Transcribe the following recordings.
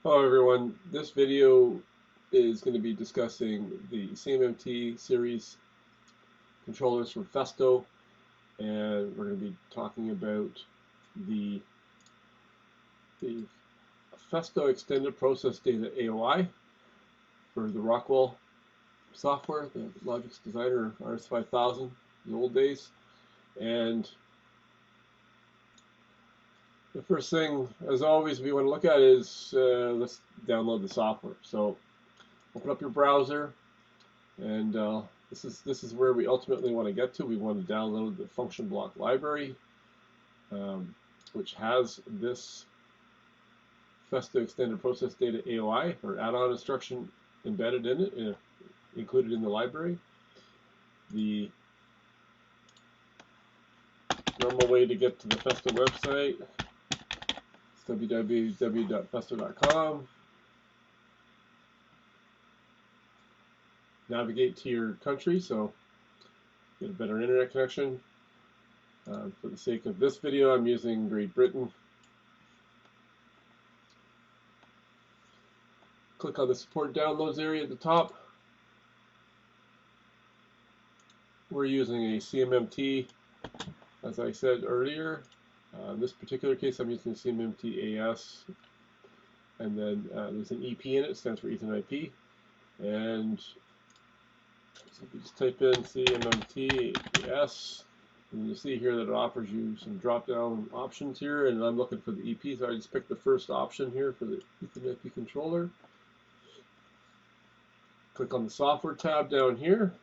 Hello everyone, this video is going to be discussing the CMMT series controllers from Festo, and we're going to be talking about the Festo Extended Process Data AOI for the Rockwell software, the Logix Designer RS5000, the old days. And the first thing, as always, we want to look at is let's download the software. So open up your browser, and this is where we ultimately want to get to. We want to download the function block library, which has this Festo Extended Process Data AOI or add-on instruction embedded in it, included in the library. The normal way to get to the Festo website is www.festo.com. Navigate to your country, so get a better internet connection. For the sake of this video, I'm using Great Britain. Click on the support downloads area at the top. We're using a CMMT, as I said earlier. In this particular case, I'm using CMMT-AS, and then there's an EP in it. It stands for EthIP. And so if you just type in CMMT-AS, and you see here that it offers you some drop-down options here, and I'm looking for the EP, so I just picked the first option here for the EthIP controller. Click on the software tab down here,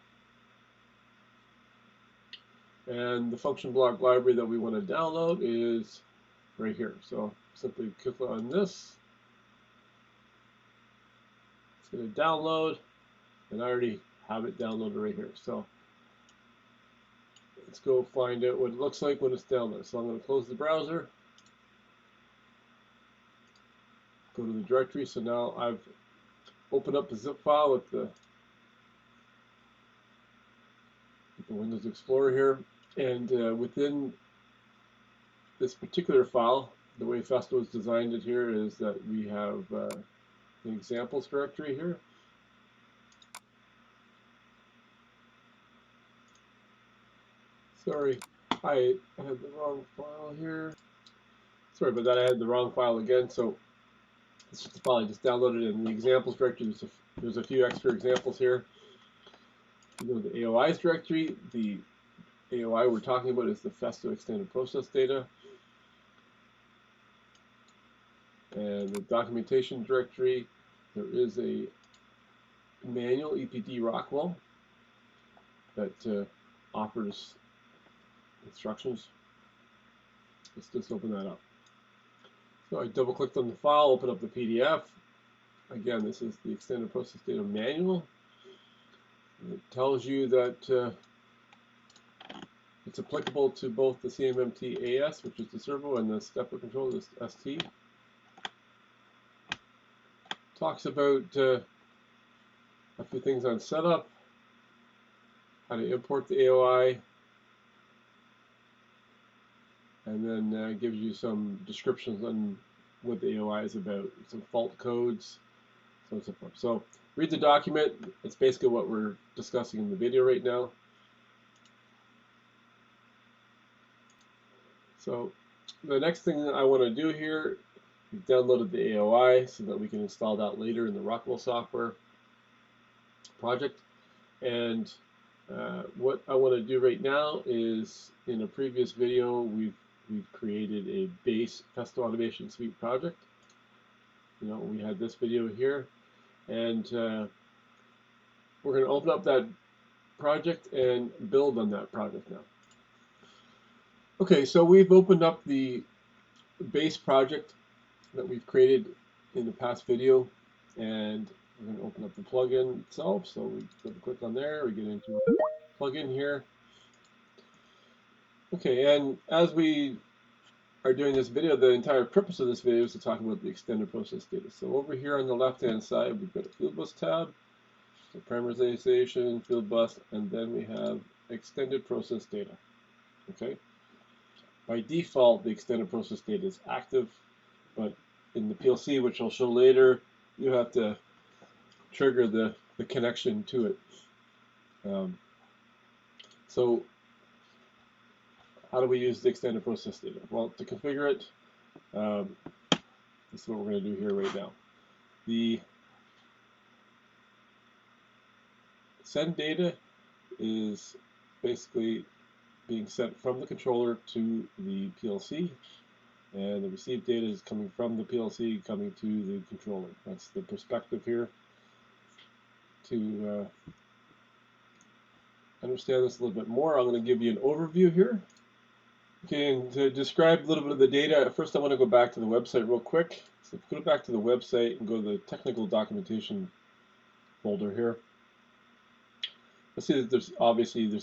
and the function block library that we want to download is right here. So simply click on this. It's going to download, and I already have it downloaded right here. So let's go find out what it looks like when it's downloaded. So I'm going to close the browser, go to the directory. So now I've opened up the zip file with the Windows Explorer here, and within this particular file, the way Festo has designed it here is that we have an examples directory here. Sorry, I had the wrong file here. Sorry about that, I had the wrong file again. So it's just the file I just downloaded in the examples directory. There's a few extra examples here. If you go to the AOIs directory, the AOI we're talking about is the Festo Extended Process Data. And the documentation directory, there is a manual EPD Rockwell that offers instructions. Let's just open that up. So I double clicked on the file, open up the PDF. Again, this is the Extended Process Data manual. It tells you that it's applicable to both the CMMT-AS, which is the servo, and the stepper controller, the ST. Talks about a few things on setup, how to import the AOI, and then gives you some descriptions on what the AOI is about, some fault codes, so on and so forth. So read the document. It's basically what we're discussing in the video right now. So the next thing that I want to do here, we've downloaded the AOI so that we can install that later in the Rockwell software project. And what I want to do right now is, in a previous video, we've created a base Festo Automation Suite project. We had this video here, and we're going to open up that project and build on that project now. Okay, so we've opened up the base project that we've created in the past video, and we're going to open up the plugin itself. So we double click on there, we get into the plugin here. Okay, and as we are doing this video, the entire purpose of this video is to talk about the extended process data. So over here on the left-hand side, we've got a field bus tab, so parameterization, field bus, and then we have extended process data. Okay. By default, the extended process data is active, but in the PLC, which I'll show later, you have to trigger the connection to it. So how do we use the extended process data? Well, to configure it, this is what we're going to do here right now. The send data is basically being sent from the controller to the PLC, and the received data is coming from the PLC coming to the controller. That's the perspective here. To understand this a little bit more, I'm going to give you an overview here. Okay, and to describe a little bit of the data, first I want to go back to the website real quick. So go back to the website and go to the technical documentation folder here. Let's see that there's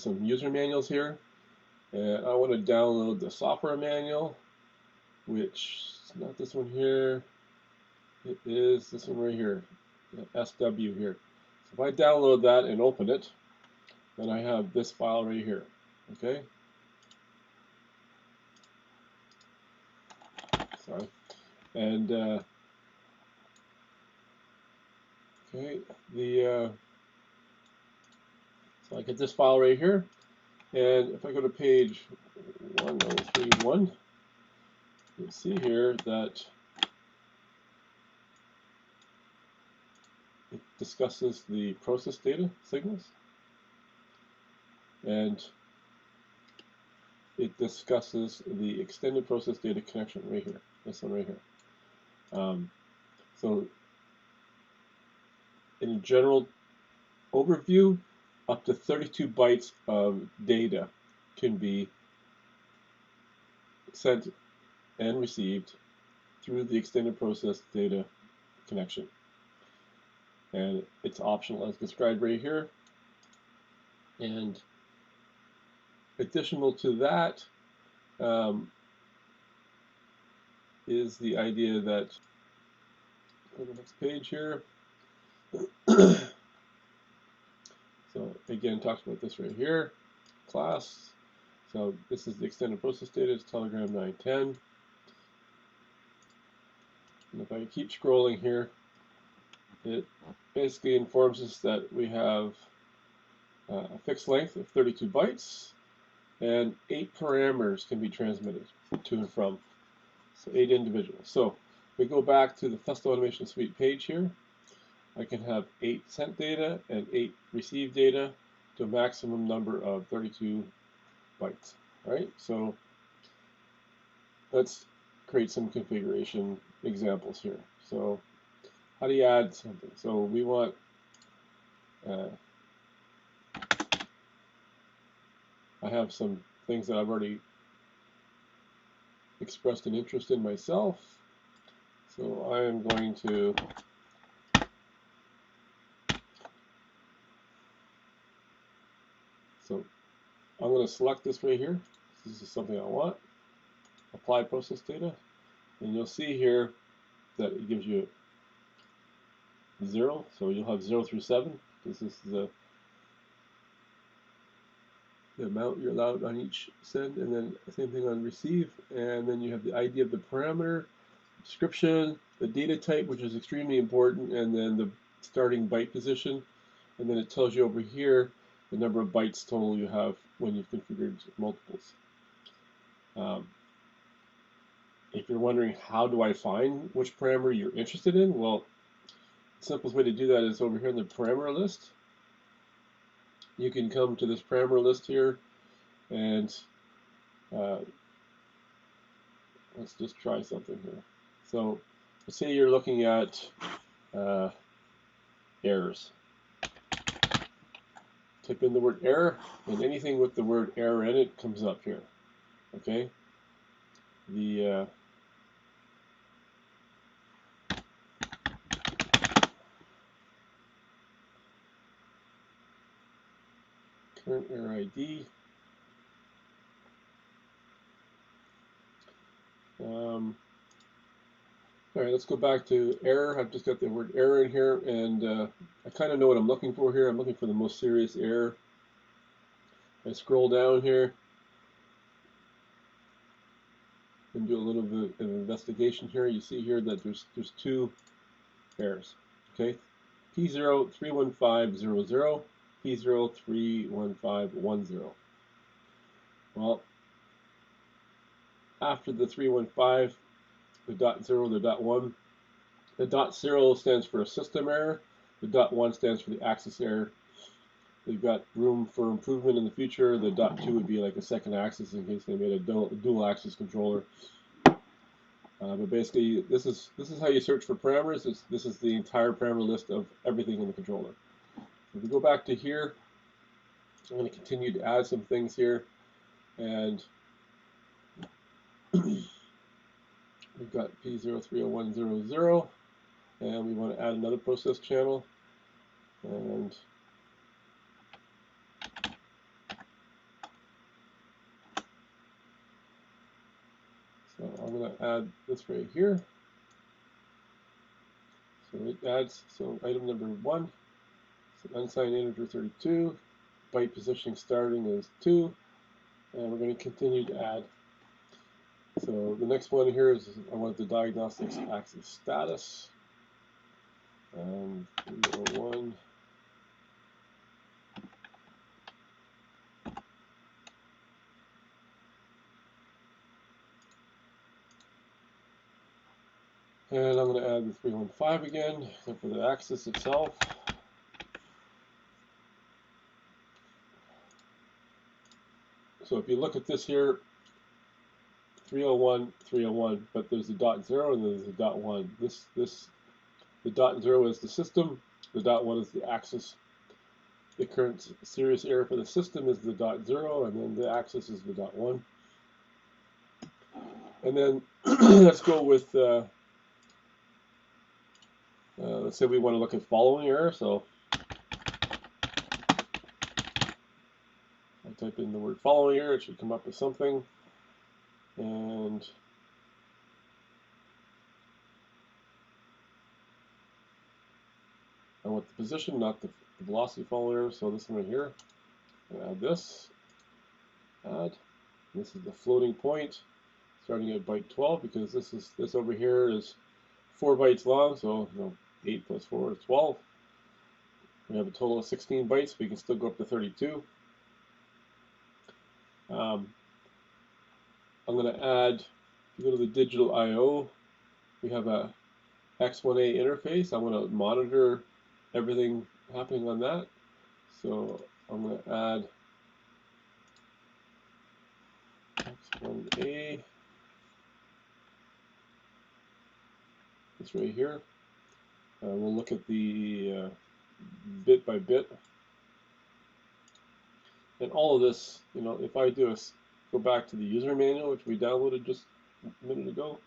some user manuals here. And I want to download the software manual, which is not this one here. It is this one right here, the SW here. So if I download that and open it, then I have this file right here. Okay. Sorry. And okay, so I get this file right here, and if I go to page 1031, you'll see here that it discusses the process data signals, and it discusses the extended process data connection right here, this one right here. So in a general overview, up to 32 bytes of data can be sent and received through the extended process data connection. And it's optional as described right here. And additional to that is the idea that, go to the next page here. So again, talks about this right here, class. So this is the extended process data, it's Telegram 910. And if I keep scrolling here, it basically informs us that we have a fixed length of 32 bytes, and 8 parameters can be transmitted to and from. So 8 individuals. So if we go back to the Festo Automation Suite page here, I can have 8 sent data and 8 received data to a maximum number of 32 bytes. All right, so let's create some configuration examples here. So how do you add something? So we want I have some things that I've already expressed an interest in myself. So I am going to I'm going to select this right here. This is something I want. Apply process data. And you'll see here that it gives you 0. So you'll have 0 through 7. This is the amount you're allowed on each send, and then same thing on receive. And then you have the ID of the parameter, description, the data type, which is extremely important, and then the starting byte position. And then it tells you over here the number of bytes total you have when you've configured multiples. If you're wondering how do I find which parameter you're interested in, well, the simplest way to do that is over here in the parameter list. You can come to this parameter list here, and let's just try something here. So let's say you're looking at errors. Type in the word error, and anything with the word error in it comes up here. Okay. The current error ID. All right, let's go back to error. I've just got the word error in here, and I kind of know what I'm looking for here. I'm looking for the most serious error. I scroll down here. and do a little bit of investigation here. You see here that there's two errors. Okay, P0 31500, P0 31510. Well, after the 315, the dot 0, the dot 1, the dot 0 stands for a system error, the dot 1 stands for the axis error. They've got room for improvement in the future. The dot 2 would be like a second axis in case they made a dual axis controller. But basically, this is how you search for parameters. This is the entire parameter list of everything in the controller. If we go back to here, I'm going to continue to add some things here, and we've got P0 30100, and we want to add another process channel, and so I'm going to add this right here. So it adds, so item number 1, so unsigned integer 32, byte positioning starting is 2, and we're going to continue to add. So the next one here is I want the diagnostics axis status. 301. And I'm going to add the 315 again, except for the axis itself. So if you look at this here, 301, 301, but there's a dot 0 and there's a dot 1. The dot 0 is the system, the dot 1 is the axis. The current serious error for the system is the dot 0, and then the axis is the dot 1. And then let's go with, let's say we want to look at following error. So I type in the word following error, it should come up with something. And I want the position, not the velocity following error. So this one right here, add this, add. This is the floating point, starting at byte 12, because this over here is 4 bytes long. So 8 plus 4 is 12. We have a total of 16 bytes. We can still go up to 32. I'm going to add, if you go to the digital I/O, we have a X1A interface. I want to monitor everything happening on that. So I'm going to add X1A. It's right here. We'll look at the bit by bit. And all of this, if I go back to the user manual, which we downloaded just a minute ago,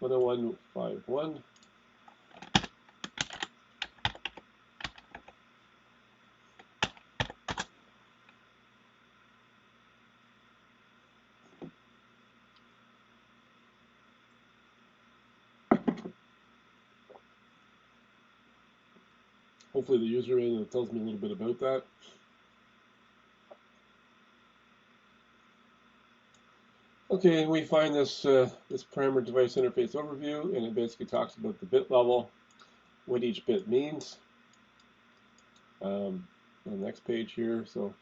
101.51. Hopefully the user manual tells me a little bit about that. Okay, and we find this this parameter device interface overview, and it basically talks about the bit level, what each bit means. On the next page here, so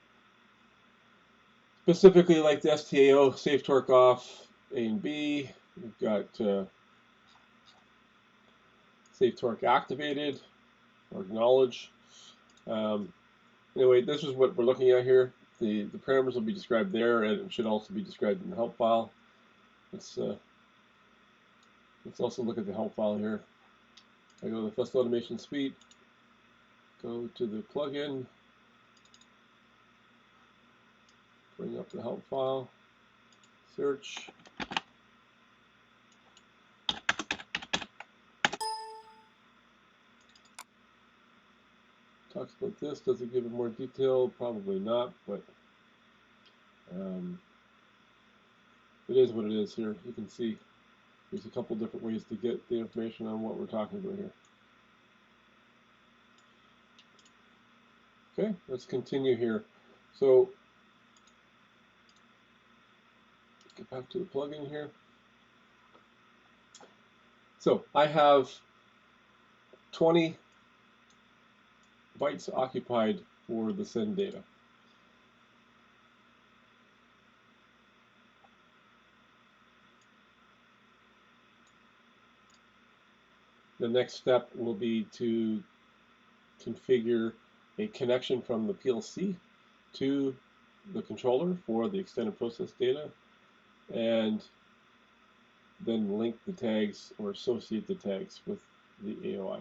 specifically like the STAO, safe torque off, A and B. We've got safe torque activated, or acknowledge. Anyway, this is what we're looking at here. The parameters will be described there, and it should also be described in the help file. Let's also look at the help file here. I go to the Festo Automation Suite, go to the plugin, bring up the help file, search. Talks about this. Does it give it more detail? Probably not, but it is what it is here. You can see there's a couple different ways to get the information on what we're talking about here. Okay, let's continue here. So get back to the plugin here. So I have 20 bytes occupied for the send data. The next step will be to configure a connection from the PLC to the controller for the extended process data, and then link the tags or associate the tags with the AOI.